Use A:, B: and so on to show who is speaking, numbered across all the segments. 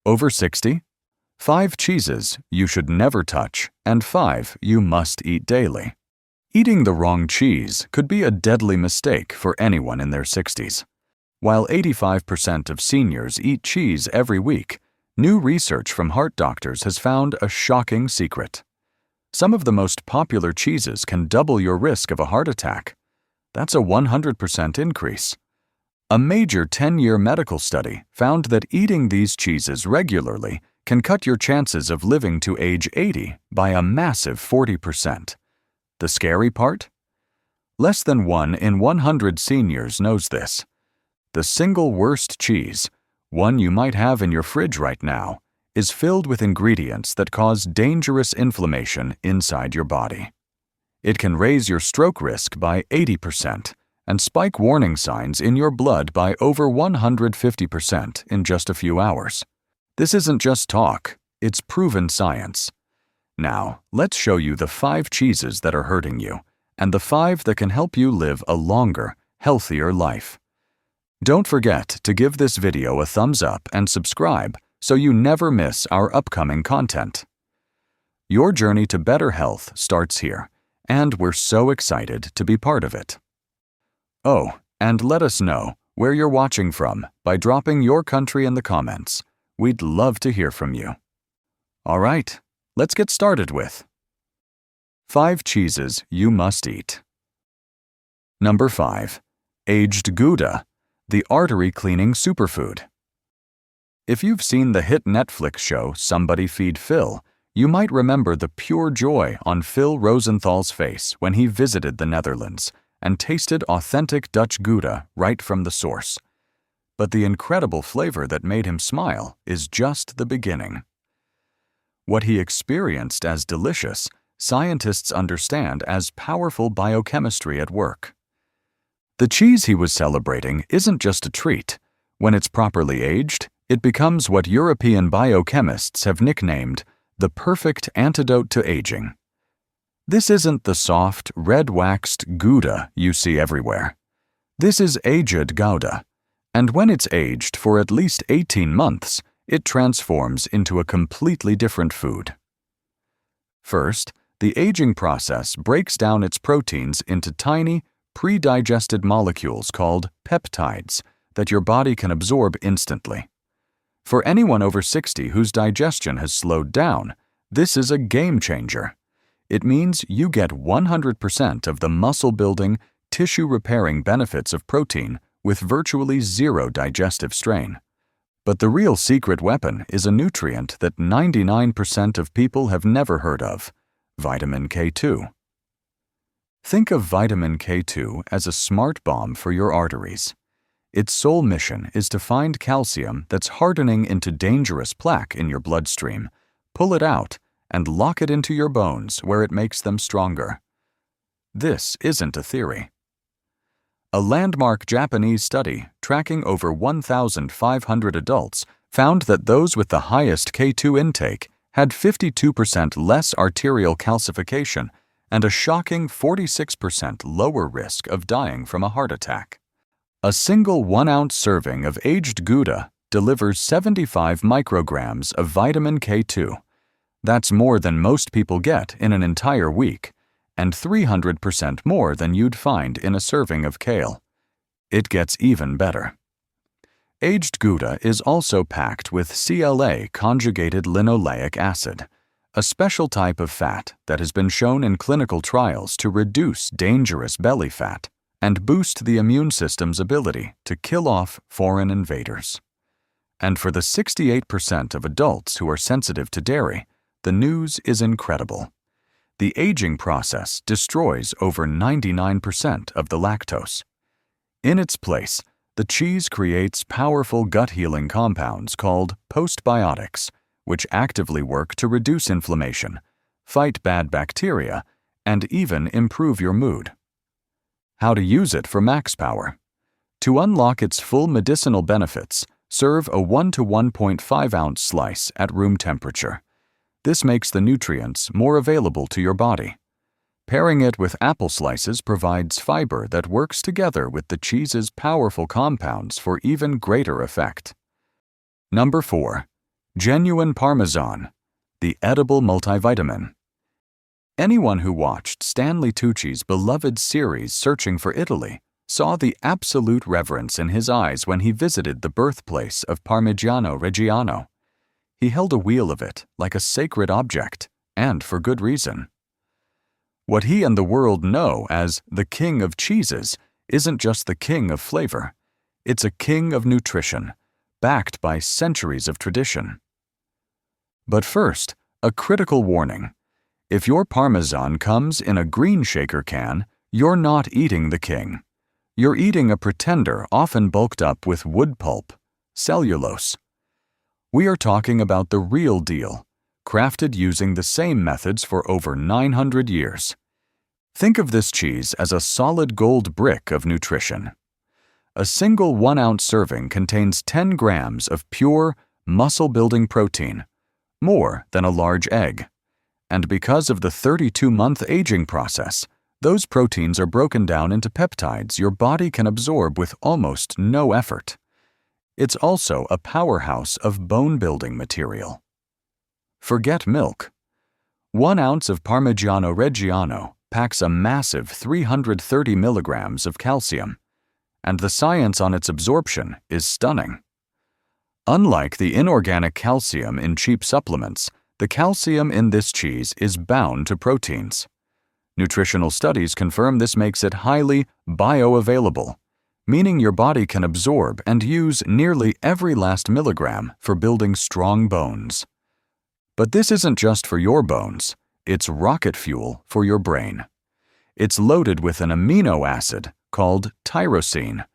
A: Over 60? 5 cheeses you should never touch, and 5 you must eat daily. Eating the wrong cheese could be a deadly mistake for anyone in their 60s. While 85% of seniors eat cheese every week, new research from heart doctors has found a shocking secret. Some of the most popular cheeses can double your risk of a heart attack. That's a 100% increase. A major 10-year medical study found that eating these cheeses regularly can cut your chances of living to age 80 by a massive 40%. The scary part? Less than 1 in 100 seniors knows this. The single worst cheese, one you might have in your fridge right now, is filled with ingredients that cause dangerous inflammation inside your body. It can raise your stroke risk by 80% and spike warning signs in your blood by over 150% in just a few hours. This isn't just talk, it's proven science. Now, let's show you the 5 cheeses that are hurting you and the 5 that can help you live a longer, healthier life. Don't forget to give this video a thumbs up and subscribe so you never miss our upcoming content. Your journey to better health starts here, and we're so excited to be part of it. Oh, and let us know where you're watching from by dropping your country in the comments. We'd love to hear from you. All right, let's get started with 5 cheeses you must eat. Number 5. Aged Gouda, the artery-cleaning superfood. If you've seen the hit Netflix show Somebody Feed Phil, you might remember the pure joy on Phil Rosenthal's face when he visited the Netherlands and tasted authentic Dutch Gouda right from the source. But the incredible flavor that made him smile is just the beginning. What he experienced as delicious, scientists understand as powerful biochemistry at work. The cheese he was celebrating isn't just a treat. When it's properly aged, it becomes what European biochemists have nicknamed the perfect antidote to aging. This isn't the soft, red-waxed Gouda you see everywhere. This is aged Gouda, and when it's aged for at least 18 months, it transforms into a completely different food. First, the aging process breaks down its proteins into tiny, pre-digested molecules called peptides that your body can absorb instantly. For anyone over 60 whose digestion has slowed down, this is a game changer. It means you get 100% of the muscle-building, tissue-repairing benefits of protein with virtually zero digestive strain. But the real secret weapon is a nutrient that 99% of people have never heard of: vitamin K2. Think of vitamin K2 as a smart bomb for your arteries. Its sole mission is to find calcium that's hardening into dangerous plaque in your bloodstream, pull it out, and lock it into your bones where it makes them stronger. This isn't a theory. A landmark Japanese study tracking over 1,500 adults found that those with the highest K2 intake had 52% less arterial calcification and a shocking 46% lower risk of dying from a heart attack. A single 1-ounce serving of aged Gouda delivers 75 micrograms of vitamin K2. That's more than most people get in an entire week, and 300% more than you'd find in a serving of kale. It gets even better. Aged Gouda is also packed with CLA conjugated linoleic acid, a special type of fat that has been shown in clinical trials to reduce dangerous belly fat and boost the immune system's ability to kill off foreign invaders. And for the 68% of adults who are sensitive to dairy, the news is incredible. The aging process destroys over 99% of the lactose. In its place, the cheese creates powerful gut-healing compounds called postbiotics, which actively work to reduce inflammation, fight bad bacteria, and even improve your mood. How to use it for max power. To unlock its full medicinal benefits, serve a 1 to 1.5 ounce slice at room temperature. This makes the nutrients more available to your body. Pairing it with apple slices provides fiber that works together with the cheese's powerful compounds for even greater effect. Number 4. Genuine Parmesan, the edible multivitamin. Anyone who watched Stanley Tucci's beloved series Searching for Italy saw the absolute reverence in his eyes when he visited the birthplace of Parmigiano Reggiano. He held a wheel of it like a sacred object, and for good reason. What he and the world know as the king of cheeses isn't just the king of flavor. It's a king of nutrition, backed by centuries of tradition. But first, a critical warning. If your Parmesan comes in a green shaker can, you're not eating the king. You're eating a pretender often bulked up with wood pulp, cellulose. We are talking about the real deal, crafted using the same methods for over 900 years. Think of this cheese as a solid gold brick of nutrition. A single 1-ounce serving contains 10 grams of pure, muscle-building protein, more than a large egg. And because of the 32-month aging process, those proteins are broken down into peptides your body can absorb with almost no effort. It's also a powerhouse of bone-building material. Forget milk. 1 ounce of Parmigiano Reggiano packs a massive 330 milligrams of calcium, and the science on its absorption is stunning. Unlike the inorganic calcium in cheap supplements, the calcium in this cheese is bound to proteins. Nutritional studies confirm this makes it highly bioavailable, meaning your body can absorb and use nearly every last milligram for building strong bones. But this isn't just for your bones, it's rocket fuel for your brain. It's loaded with an amino acid called tyrosine,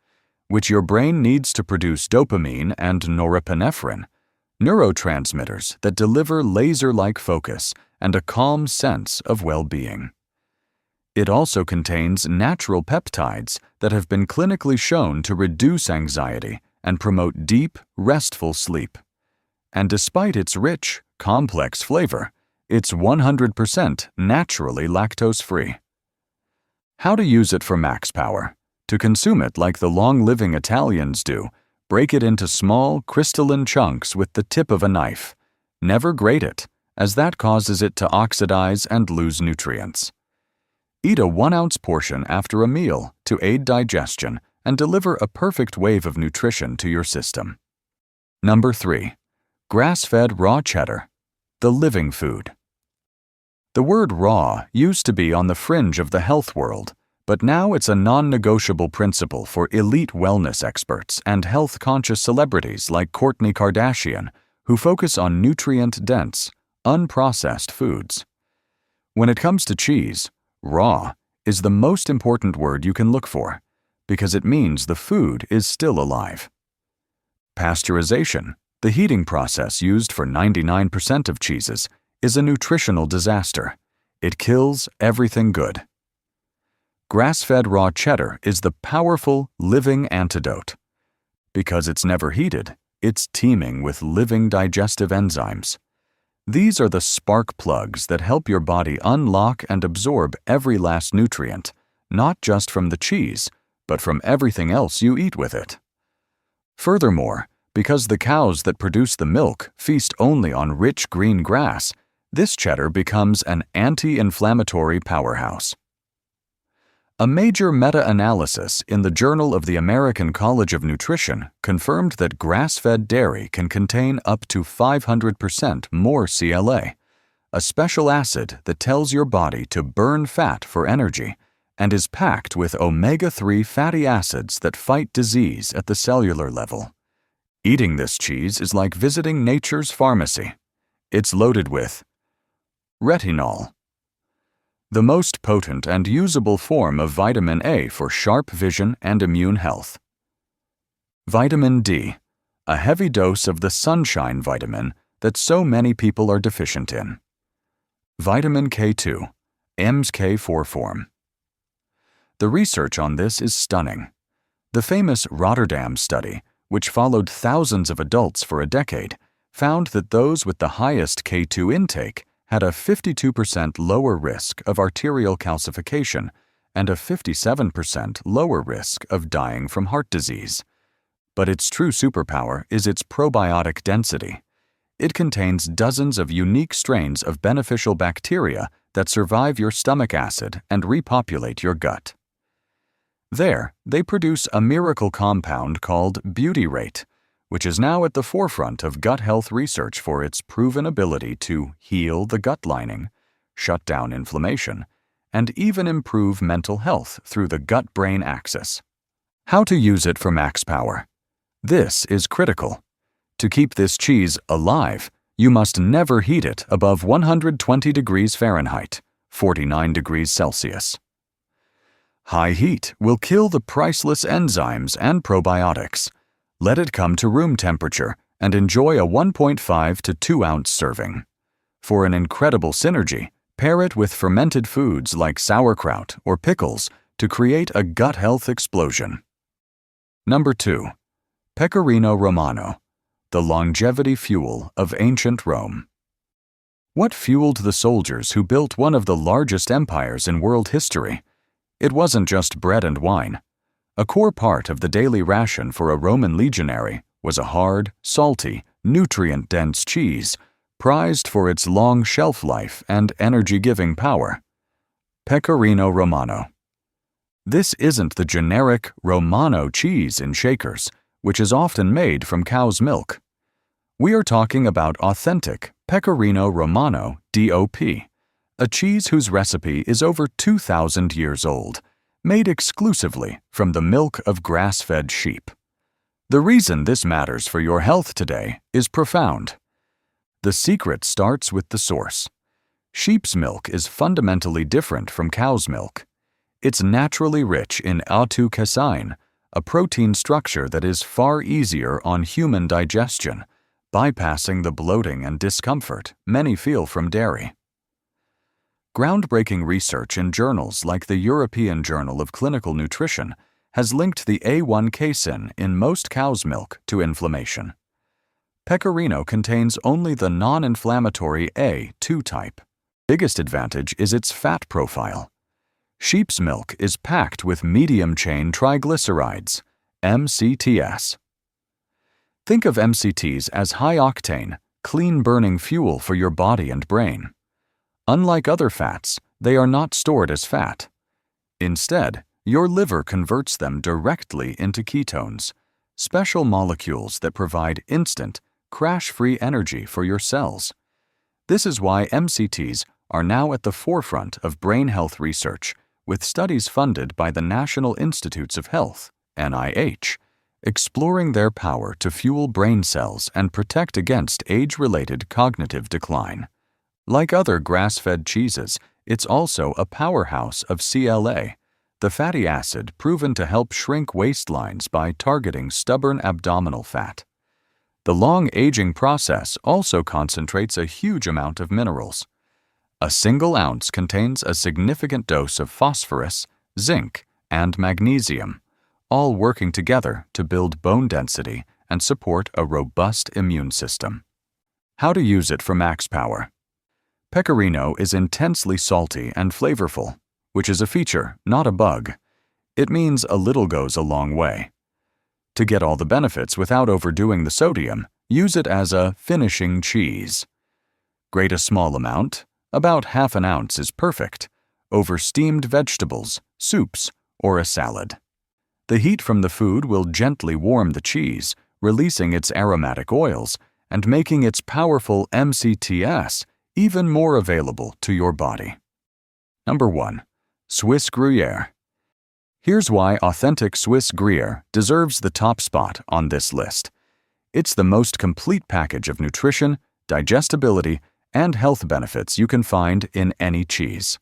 A: which your brain needs to produce dopamine and norepinephrine, neurotransmitters that deliver laser-like focus and a calm sense of well-being. It also contains natural peptides that have been clinically shown to reduce anxiety and promote deep, restful sleep. And despite its rich, complex flavor, it's 100% naturally lactose-free. How to use it for max power. To consume it like the long-living Italians do, break it into small, crystalline chunks with the tip of a knife. Never grate it, as that causes it to oxidize and lose nutrients. Eat a 1-ounce portion after a meal to aid digestion and deliver a perfect wave of nutrition to your system. Number 3. Grass-fed raw cheddar, the living food. The word raw used to be on the fringe of the health world, but now it's a non-negotiable principle for elite wellness experts and health-conscious celebrities like Kourtney Kardashian, who focus on nutrient-dense, unprocessed foods. When it comes to cheese, raw is the most important word you can look for, because it means the food is still alive. Pasteurization, the heating process used for 99% of cheeses, is a nutritional disaster. It kills everything good. Grass-fed raw cheddar is the powerful, living antidote. Because it's never heated, it's teeming with living digestive enzymes. These are the spark plugs that help your body unlock and absorb every last nutrient, not just from the cheese, but from everything else you eat with it. Furthermore, because the cows that produce the milk feast only on rich green grass, this cheddar becomes an anti-inflammatory powerhouse. A major meta-analysis in the Journal of the American College of Nutrition confirmed that grass-fed dairy can contain up to 500% more CLA, a special acid that tells your body to burn fat for energy and is packed with omega-3 fatty acids that fight disease at the cellular level. Eating this cheese is like visiting nature's pharmacy. It's loaded with retinol, the most potent and usable form of vitamin A for sharp vision and immune health. Vitamin D, a heavy dose of the sunshine vitamin that so many people are deficient in. Vitamin K2, EMS K4 form. The research on this is stunning. The famous Rotterdam study, which followed thousands of adults for a decade, found that those with the highest K2 intake had a 52% lower risk of arterial calcification and a 57% lower risk of dying from heart disease. But its true superpower is its probiotic density. It contains dozens of unique strains of beneficial bacteria that survive your stomach acid and repopulate your gut. There, they produce a miracle compound called butyrate, which is now at the forefront of gut health research for its proven ability to heal the gut lining, shut down inflammation, and even improve mental health through the gut-brain axis. How to use it for max power? This is critical. To keep this cheese alive, you must never heat it above 120 degrees Fahrenheit, 49 degrees Celsius. High heat will kill the priceless enzymes and probiotics. Let it come to room temperature and enjoy a 1.5 to 2 ounce serving. For an incredible synergy, pair it with fermented foods like sauerkraut or pickles to create a gut health explosion. Number 2. Pecorino Romano, the longevity fuel of ancient Rome. What fueled the soldiers who built one of the largest empires in world history? It wasn't just bread and wine. A core part of the daily ration for a Roman legionary was a hard, salty, nutrient-dense cheese, prized for its long shelf life and energy-giving power. Pecorino Romano. This isn't the generic Romano cheese in shakers, which is often made from cow's milk. We are talking about authentic Pecorino Romano DOP, a cheese whose recipe is over 2,000 years old, made exclusively from the milk of grass-fed sheep. The reason this matters for your health today is profound. The secret starts with the source. Sheep's milk is fundamentally different from cow's milk. It's naturally rich in autocasein, a protein structure that is far easier on human digestion, bypassing the bloating and discomfort many feel from dairy. Groundbreaking research in journals like the European Journal of Clinical Nutrition has linked the A1 casein in most cow's milk to inflammation. Pecorino contains only the non-inflammatory A2 type. Biggest advantage is its fat profile. Sheep's milk is packed with medium-chain triglycerides, MCTs. Think of MCTs as high-octane, clean-burning fuel for your body and brain. Unlike other fats, they are not stored as fat. Instead, your liver converts them directly into ketones, special molecules that provide instant, crash-free energy for your cells. This is why MCTs are now at the forefront of brain health research, with studies funded by the National Institutes of Health, NIH, exploring their power to fuel brain cells and protect against age-related cognitive decline. Like other grass-fed cheeses, it's also a powerhouse of CLA, the fatty acid proven to help shrink waistlines by targeting stubborn abdominal fat. The long aging process also concentrates a huge amount of minerals. A single ounce contains a significant dose of phosphorus, zinc, and magnesium, all working together to build bone density and support a robust immune system. How to use it for max power? Pecorino is intensely salty and flavorful, which is a feature, not a bug. It means a little goes a long way. To get all the benefits without overdoing the sodium, use it as a finishing cheese. Grate a small amount, about half an ounce is perfect, over steamed vegetables, soups, or a salad. The heat from the food will gently warm the cheese, releasing its aromatic oils and making its powerful MCTs even more available to your body. Number 1. Swiss Gruyere. Here's why authentic Swiss Gruyere deserves the top spot on this list. It's the most complete package of nutrition, digestibility, and health benefits you can find in any cheese.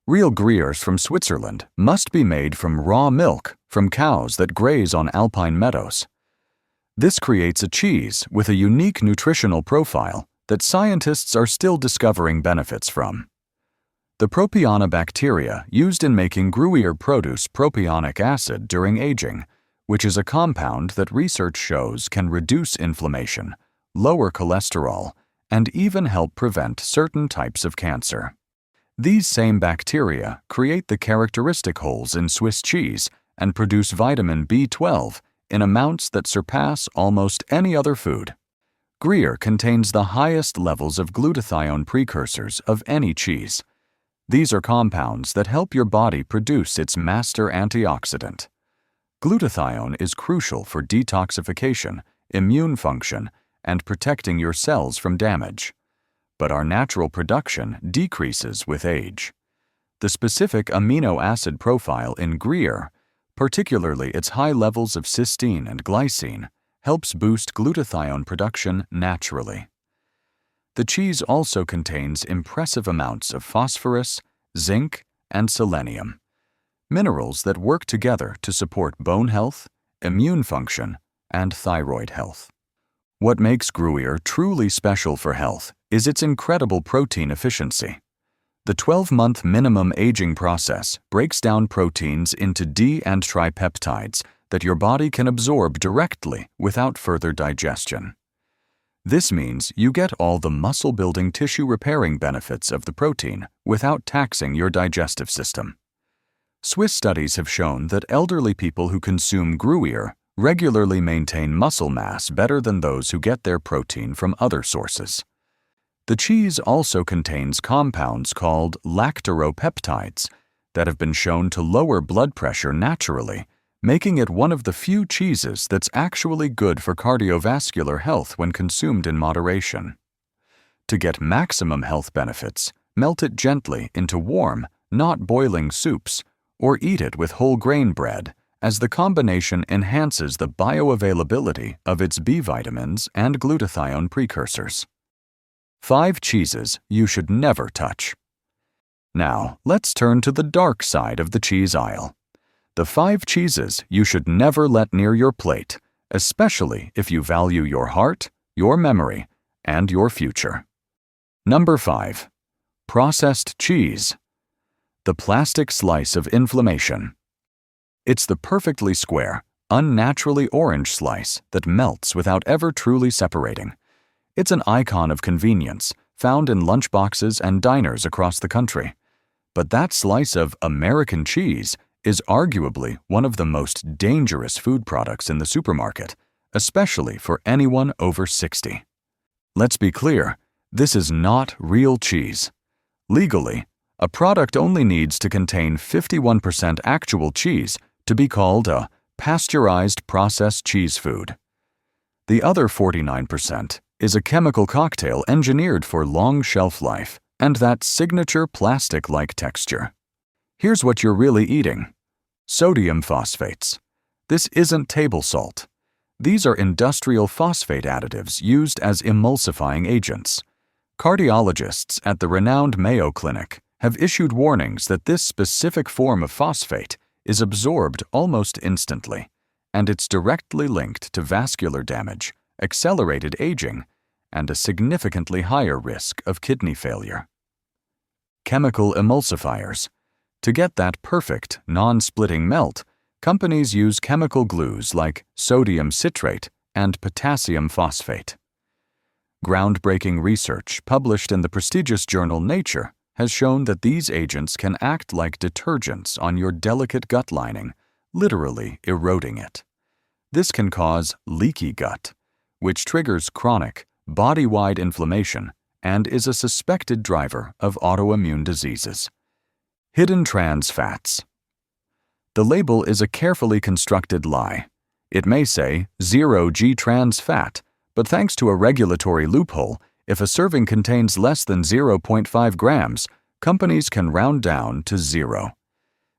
A: Real Gruyères from Switzerland must be made from raw milk from cows that graze on alpine meadows. This creates a cheese with a unique nutritional profile that scientists are still discovering benefits from. The Propiona bacteria used in making Gruyere produce propionic acid during aging, which is a compound that research shows can reduce inflammation, lower cholesterol, and even help prevent certain types of cancer. These same bacteria create the characteristic holes in Swiss cheese and produce vitamin B12 in amounts that surpass almost any other food. Gruyere contains the highest levels of glutathione precursors of any cheese. These are compounds that help your body produce its master antioxidant. Glutathione is crucial for detoxification, immune function, and protecting your cells from damage. But our natural production decreases with age. The specific amino acid profile in Gruyere, particularly its high levels of cysteine and glycine, helps boost glutathione production naturally. The cheese also contains impressive amounts of phosphorus, zinc, and selenium, minerals that work together to support bone health, immune function, and thyroid health. What makes Gruyere truly special for health is its incredible protein efficiency. The 12-month minimum aging process breaks down proteins into D and tripeptides that your body can absorb directly without further digestion. This means you get all the muscle-building, tissue-repairing benefits of the protein without taxing your digestive system. Swiss studies have shown that elderly people who consume Gruyere regularly maintain muscle mass better than those who get their protein from other sources. The cheese also contains compounds called lactopeptides that have been shown to lower blood pressure naturally, making it one of the few cheeses that's actually good for cardiovascular health when consumed in moderation. To get maximum health benefits, melt it gently into warm, not boiling soups, or eat it with whole grain bread, as the combination enhances the bioavailability of its B vitamins and glutathione precursors. 5 cheeses you should never touch. Now, let's turn to the dark side of the cheese aisle. The 5 cheeses you should never let near your plate, especially if you value your heart, your memory, and your future. Number 5. Processed cheese. The plastic slice of inflammation. It's the perfectly square, unnaturally orange slice that melts without ever truly separating. It's an icon of convenience, found in lunchboxes and diners across the country. But that slice of American cheese is arguably one of the most dangerous food products in the supermarket, especially for anyone over 60. Let's be clear, this is not real cheese. Legally, a product only needs to contain 51% actual cheese to be called a pasteurized processed cheese food. The other 49% is a chemical cocktail engineered for long shelf life and that signature plastic-like texture. Here's what you're really eating. Sodium phosphates. This isn't table salt. These are industrial phosphate additives used as emulsifying agents. Cardiologists at the renowned Mayo Clinic have issued warnings that this specific form of phosphate is absorbed almost instantly, and it's directly linked to vascular damage, accelerated aging, and a significantly higher risk of kidney failure. Chemical emulsifiers. To get that perfect, non-splitting melt, companies use chemical glues like sodium citrate and potassium phosphate. Groundbreaking research published in the prestigious journal Nature has shown that these agents can act like detergents on your delicate gut lining, literally eroding it. This can cause leaky gut, which triggers chronic, body-wide inflammation and is a suspected driver of autoimmune diseases. Hidden trans fats. The label is a carefully constructed lie. It may say 0G trans fat, but thanks to a regulatory loophole, if a serving contains less than 0.5 grams, companies can round down to 0.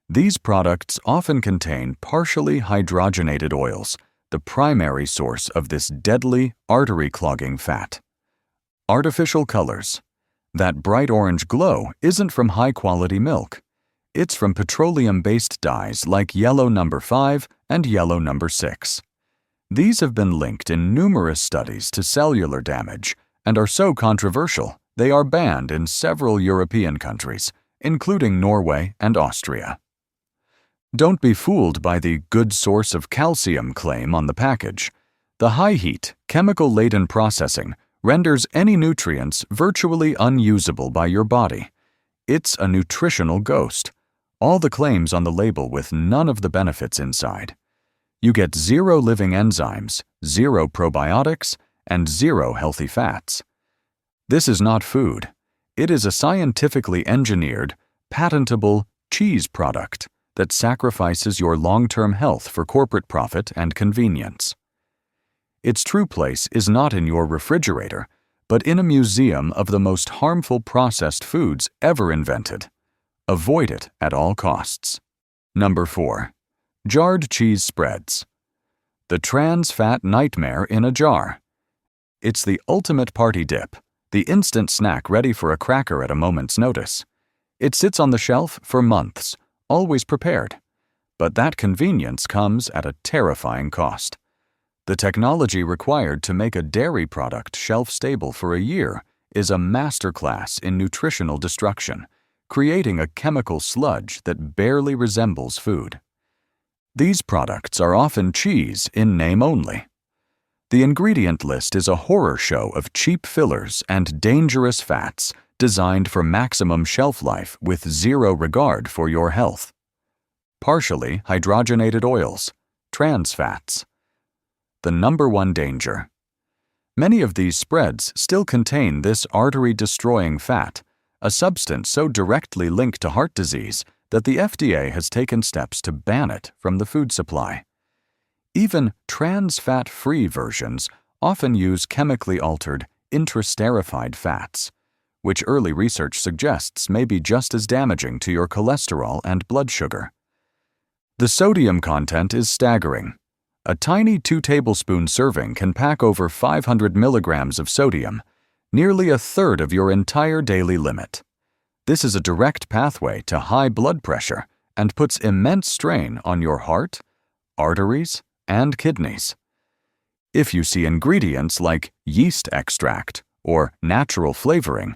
A: These products often contain partially hydrogenated oils, the primary source of this deadly, artery-clogging fat. Artificial colors. That bright orange glow isn't from high-quality milk. It's from petroleum-based dyes like yellow number 5 and yellow number 6. These have been linked in numerous studies to cellular damage and are so controversial they are banned in several European countries, including Norway and Austria. Don't be fooled by the good source of calcium claim on the package. The high-heat, chemical-laden processing renders any nutrients virtually unusable by your body. It's a nutritional ghost. All the claims on the label with none of the benefits inside. You get 0 living enzymes, 0 probiotics, and 0 healthy fats. This is not food. It is a scientifically engineered, patentable cheese product that sacrifices your long-term health for corporate profit and convenience. Its true place is not in your refrigerator, but in a museum of the most harmful processed foods ever invented. Avoid it at all costs. Number 4. Jarred cheese spreads. The trans fat nightmare in a jar. It's the ultimate party dip, the instant snack ready for a cracker at a moment's notice. It sits on the shelf for months, always prepared. But that convenience comes at a terrifying cost. The technology required to make a dairy product shelf-stable for a year is a masterclass in nutritional destruction, creating a chemical sludge that barely resembles food. These products are often cheese in name only. The ingredient list is a horror show of cheap fillers and dangerous fats designed for maximum shelf life with 0 regard for your health. Partially hydrogenated oils, trans fats. The number 1 danger. Many of these spreads still contain this artery-destroying fat, a substance so directly linked to heart disease that the FDA has taken steps to ban it from the food supply. Even trans fat-free versions often use chemically altered intrasterified fats, which early research suggests may be just as damaging to your cholesterol and blood sugar. The sodium content is staggering. A tiny 2-tablespoon serving can pack over 500 milligrams of sodium, nearly a third of your entire daily limit. This is a direct pathway to high blood pressure and puts immense strain on your heart, arteries, and kidneys. If you see ingredients like yeast extract or natural flavoring,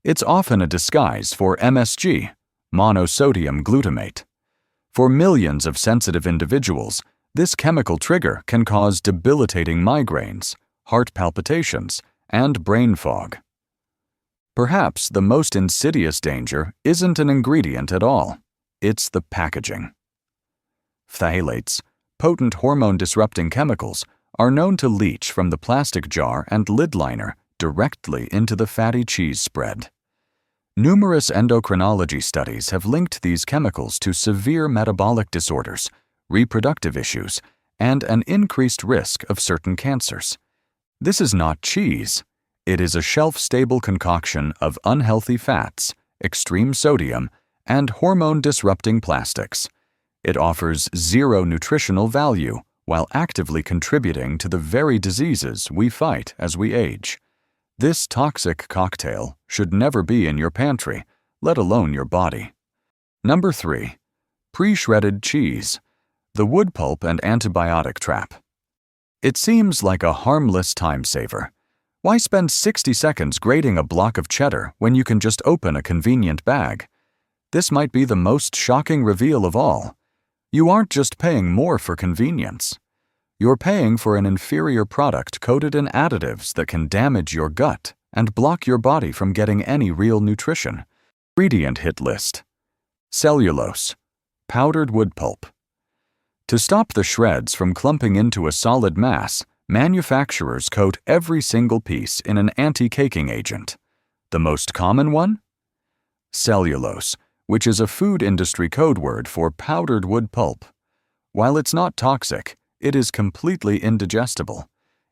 A: it's often a disguise for MSG, monosodium glutamate. For millions of sensitive individuals, this chemical trigger can cause debilitating migraines, heart palpitations, and brain fog. Perhaps the most insidious danger isn't an ingredient at all. It's the packaging. Phthalates, potent hormone-disrupting chemicals, are known to leach from the plastic jar and lid liner directly into the fatty cheese spread. Numerous endocrinology studies have linked these chemicals to severe metabolic disorders, reproductive issues, and an increased risk of certain cancers. This is not cheese. It is a shelf-stable concoction of unhealthy fats, extreme sodium, and hormone-disrupting plastics. It offers 0 nutritional value while actively contributing to the very diseases we fight as we age. This toxic cocktail should never be in your pantry, let alone your body. Number 3. Pre-shredded cheese. The wood pulp and antibiotic trap. It seems like a harmless time saver. Why spend 60 seconds grating a block of cheddar when you can just open a convenient bag? This might be the most shocking reveal of all. You aren't just paying more for convenience. You're paying for an inferior product coated in additives that can damage your gut and block your body from getting any real nutrition. Ingredient hit list. Cellulose, powdered wood pulp. To stop the shreds from clumping into a solid mass, manufacturers coat every single piece in an anti-caking agent. The most common one? Cellulose, which is a food industry code word for powdered wood pulp. While it's not toxic, it is completely indigestible.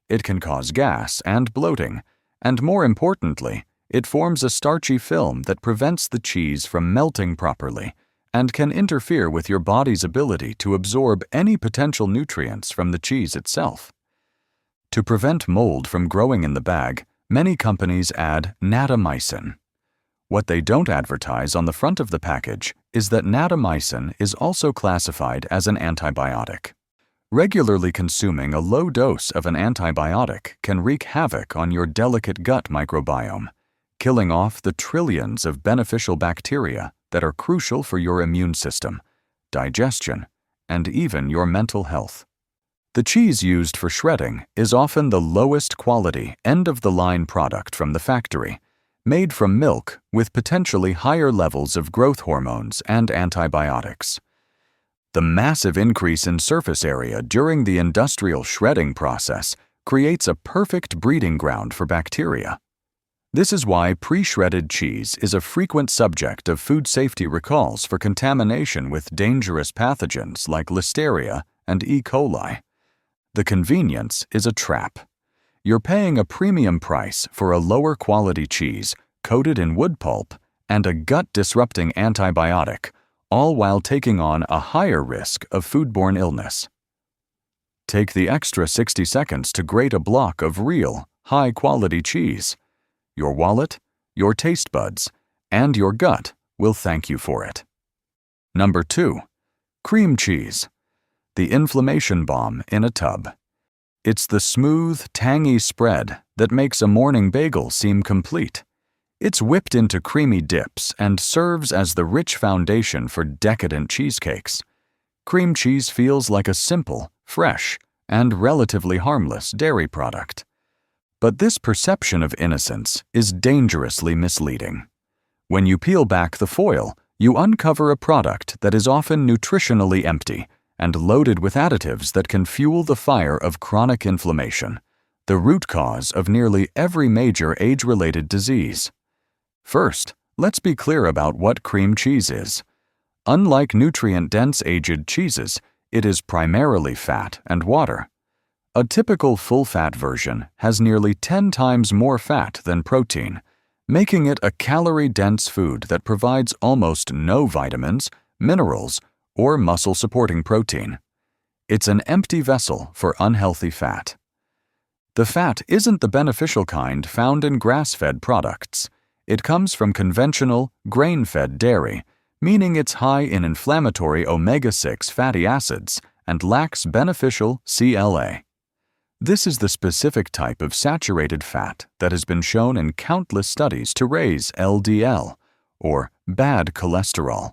A: It can cause gas and bloating, and more importantly, it forms a starchy film that prevents the cheese from melting properly and can interfere with your body's ability to absorb any potential nutrients from the cheese itself. To prevent mold from growing in the bag, many companies add natamycin. What they don't advertise on the front of the package is that natamycin is also classified as an antibiotic. Regularly consuming a low dose of an antibiotic can wreak havoc on your delicate gut microbiome, killing off the trillions of beneficial bacteria that are crucial for your immune system, digestion, and even your mental health. The cheese used for shredding is often the lowest quality, end-of-the-line product from the factory, made from milk with potentially higher levels of growth hormones and antibiotics. The massive increase in surface area during the industrial shredding process creates a perfect breeding ground for bacteria. This is why pre-shredded cheese is a frequent subject of food safety recalls for contamination with dangerous pathogens like Listeria and E. coli. The convenience is a trap. You're paying a premium price for a lower quality cheese coated in wood pulp and a gut-disrupting antibiotic, all while taking on a higher risk of foodborne illness. Take the extra 60 seconds to grate a block of real, high-quality cheese. Your wallet, your taste buds, and your gut will thank you for it. Number 2. Cream cheese. The inflammation bomb in a tub. It's the smooth, tangy spread that makes a morning bagel seem complete. It's whipped into creamy dips and serves as the rich foundation for decadent cheesecakes. Cream cheese feels like a simple, fresh, and relatively harmless dairy product. But this perception of innocence is dangerously misleading. When you peel back the foil, you uncover a product that is often nutritionally empty and loaded with additives that can fuel the fire of chronic inflammation, the root cause of nearly every major age-related disease. First, let's be clear about what cream cheese is. Unlike nutrient-dense aged cheeses, it is primarily fat and water. A typical full-fat version has nearly 10 times more fat than protein, making it a calorie-dense food that provides almost no vitamins, minerals, or muscle-supporting protein. It's an empty vessel for unhealthy fat. The fat isn't the beneficial kind found in grass-fed products. It comes from conventional, grain-fed dairy, meaning it's high in inflammatory omega-6 fatty acids and lacks beneficial CLA. This is the specific type of saturated fat that has been shown in countless studies to raise LDL, or bad cholesterol,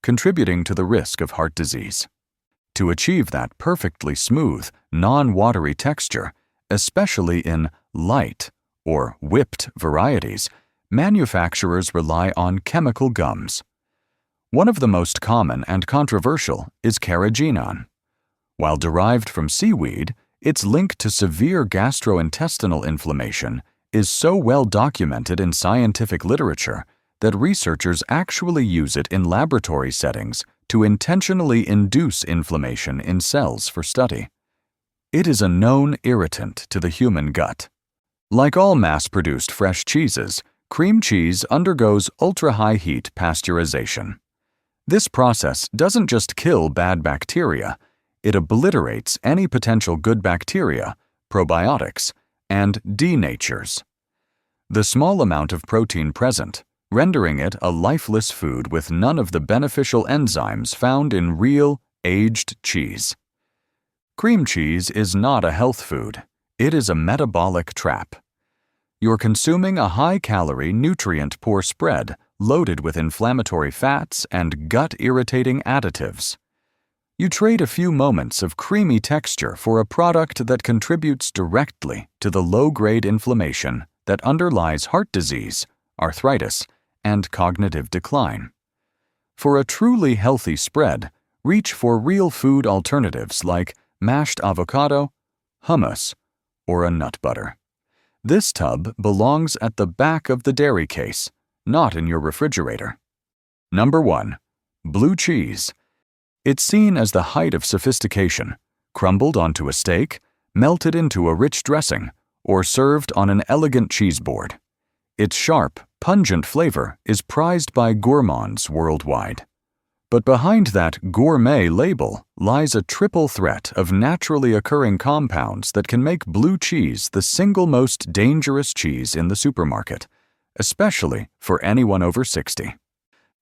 A: contributing to the risk of heart disease. To achieve that perfectly smooth, non-watery texture, especially in light or whipped varieties, manufacturers rely on chemical gums. One of the most common and controversial is carrageenan. While derived from seaweed, its link to severe gastrointestinal inflammation is so well documented in scientific literature that researchers actually use it in laboratory settings to intentionally induce inflammation in cells for study. It is a known irritant to the human gut. Like all mass-produced fresh cheeses, cream cheese undergoes ultra-high heat pasteurization. This process doesn't just kill bad bacteria, it obliterates any potential good bacteria, probiotics, and denatures the small amount of protein present, rendering it a lifeless food with none of the beneficial enzymes found in real, aged cheese. Cream cheese is not a health food. It is a metabolic trap. You're consuming a high-calorie, nutrient-poor spread loaded with inflammatory fats and gut-irritating additives. You trade a few moments of creamy texture for a product that contributes directly to the low-grade inflammation that underlies heart disease, arthritis, and cognitive decline. For a truly healthy spread, reach for real food alternatives like mashed avocado, hummus, or a nut butter. This tub belongs at the back of the dairy case, not in your refrigerator. Number 1. Blue cheese. It's seen as the height of sophistication, crumbled onto a steak, melted into a rich dressing, or served on an elegant cheese board. Its sharp, pungent flavor is prized by gourmands worldwide. But behind that gourmet label lies a triple threat of naturally occurring compounds that can make blue cheese the single most dangerous cheese in the supermarket, especially for anyone over 60.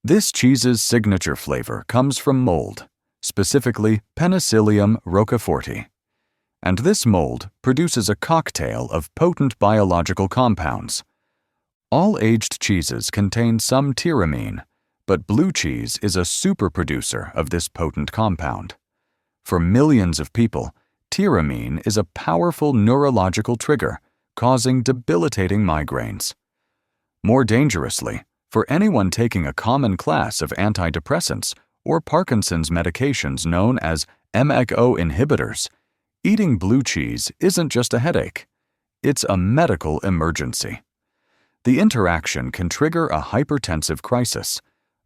A: This cheese's signature flavor comes from mold, specifically Penicillium roqueforti. And this mold produces a cocktail of potent biological compounds. All aged cheeses contain some tyramine, but blue cheese is a super producer of this potent compound. For millions of people, tyramine is a powerful neurological trigger, causing debilitating migraines. More dangerously, for anyone taking a common class of antidepressants or Parkinson's medications known as MAO inhibitors, Eating blue cheese isn't just a headache. It's a medical emergency. The interaction can trigger a hypertensive crisis,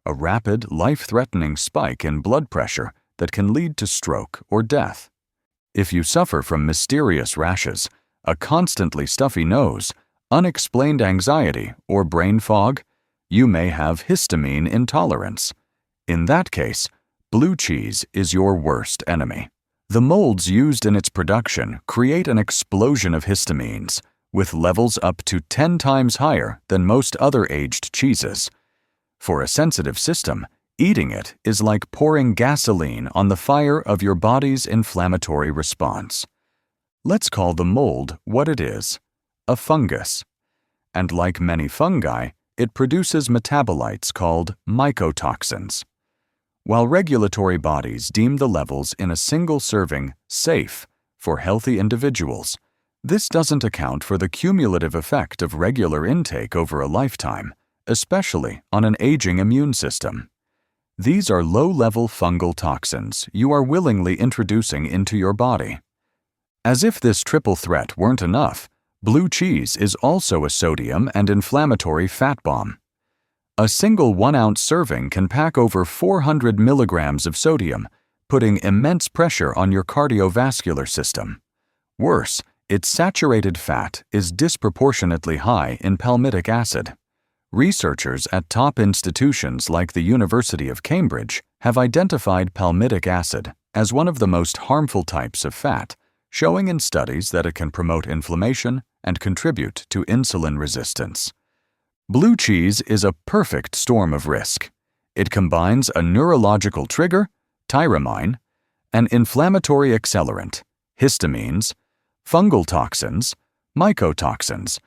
A: a rapid, life-threatening spike in blood pressure that can lead to stroke or death. If you suffer from mysterious rashes, a constantly stuffy nose, unexplained anxiety, or brain fog, you may have histamine intolerance. In that case, blue cheese is your worst enemy. The molds used in its production create an explosion of histamines, with levels up to 10 times higher than most other aged cheeses. For a sensitive system, eating it is like pouring gasoline on the fire of your body's inflammatory response. Let's call the mold what it is, a fungus. And like many fungi, it produces metabolites called mycotoxins. While regulatory bodies deem the levels in a single serving safe for healthy individuals, this doesn't account for the cumulative effect of regular intake over a lifetime, especially on an aging immune system. These are low-level fungal toxins you are willingly introducing into your body. As if this triple threat weren't enough, blue cheese is also a sodium and inflammatory fat bomb. A single 1-ounce serving can pack over 400 milligrams of sodium, putting immense pressure on your cardiovascular system. Worse, its saturated fat is disproportionately high in palmitic acid. Researchers at top institutions like the University of Cambridge have identified palmitic acid as one of the most harmful types of fat, showing in studies that it can promote inflammation and contribute to insulin resistance. Blue cheese is a perfect storm of risk. It combines a neurological trigger, tyramine, an inflammatory accelerant, histamines, fungal toxins, mycotoxins,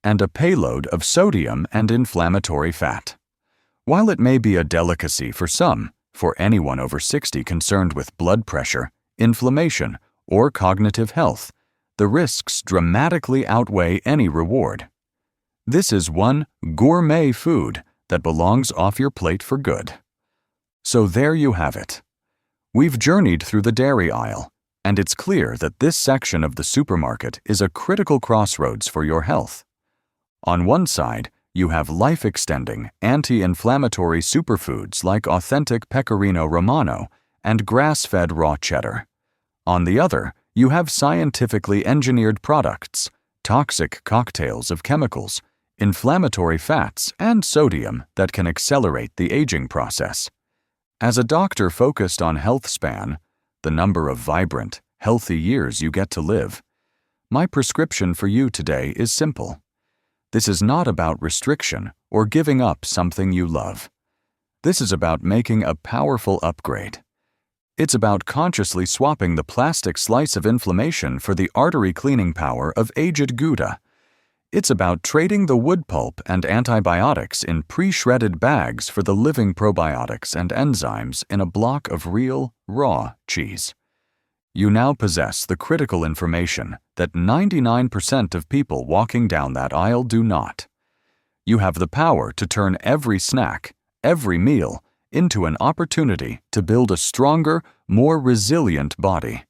A: and a payload of sodium and inflammatory fat. While it may be a delicacy for some, for anyone over 60 concerned with blood pressure, inflammation, or cognitive health, the risks dramatically outweigh any reward. This is one gourmet food that belongs off your plate for good. So there you have it. We've journeyed through the dairy aisle, and it's clear that this section of the supermarket is a critical crossroads for your health. On one side, you have life-extending, anti-inflammatory superfoods like authentic Pecorino Romano and grass-fed raw cheddar. On the other, you have scientifically engineered products, toxic cocktails of chemicals, inflammatory fats, and sodium that can accelerate the aging process. As a doctor focused on health span, the number of vibrant, healthy years you get to live, my prescription for you today is simple. This is not about restriction or giving up something you love. This is about making a powerful upgrade. It's about consciously swapping the plastic slice of inflammation for the artery cleaning power of aged Gouda. It's about trading the wood pulp and antibiotics in pre-shredded bags for the living probiotics and enzymes in a block of real, raw cheese. You now possess the critical information that 99% of people walking down that aisle do not. You have the power to turn every snack, every meal, into an opportunity to build a stronger, more resilient body.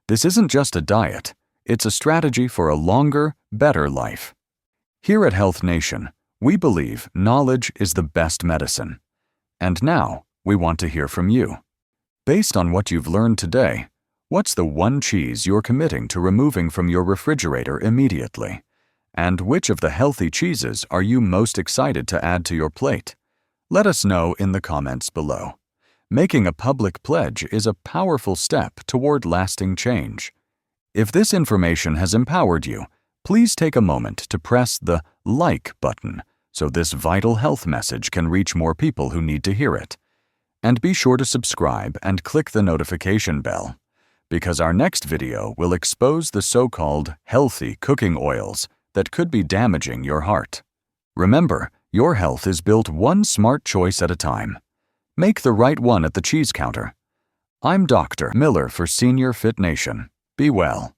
A: This isn't just a diet, it's a strategy for a longer, better life. Here at Health Nation, we believe knowledge is the best medicine. And now, we want to hear from you. Based on what you've learned today, what's the one cheese you're committing to removing from your refrigerator immediately? And which of the healthy cheeses are you most excited to add to your plate? Let us know in the comments below. Making a public pledge is a powerful step toward lasting change. If this information has empowered you, please take a moment to press the like button so this vital health message can reach more people who need to hear it. And be sure to subscribe and click the notification bell, because our next video will expose the so-called healthy cooking oils that could be damaging your heart. Remember, your health is built one smart choice at a time. Make the right one at the cheese counter. I'm Dr. Miller for Senior Fit Nation. Be well.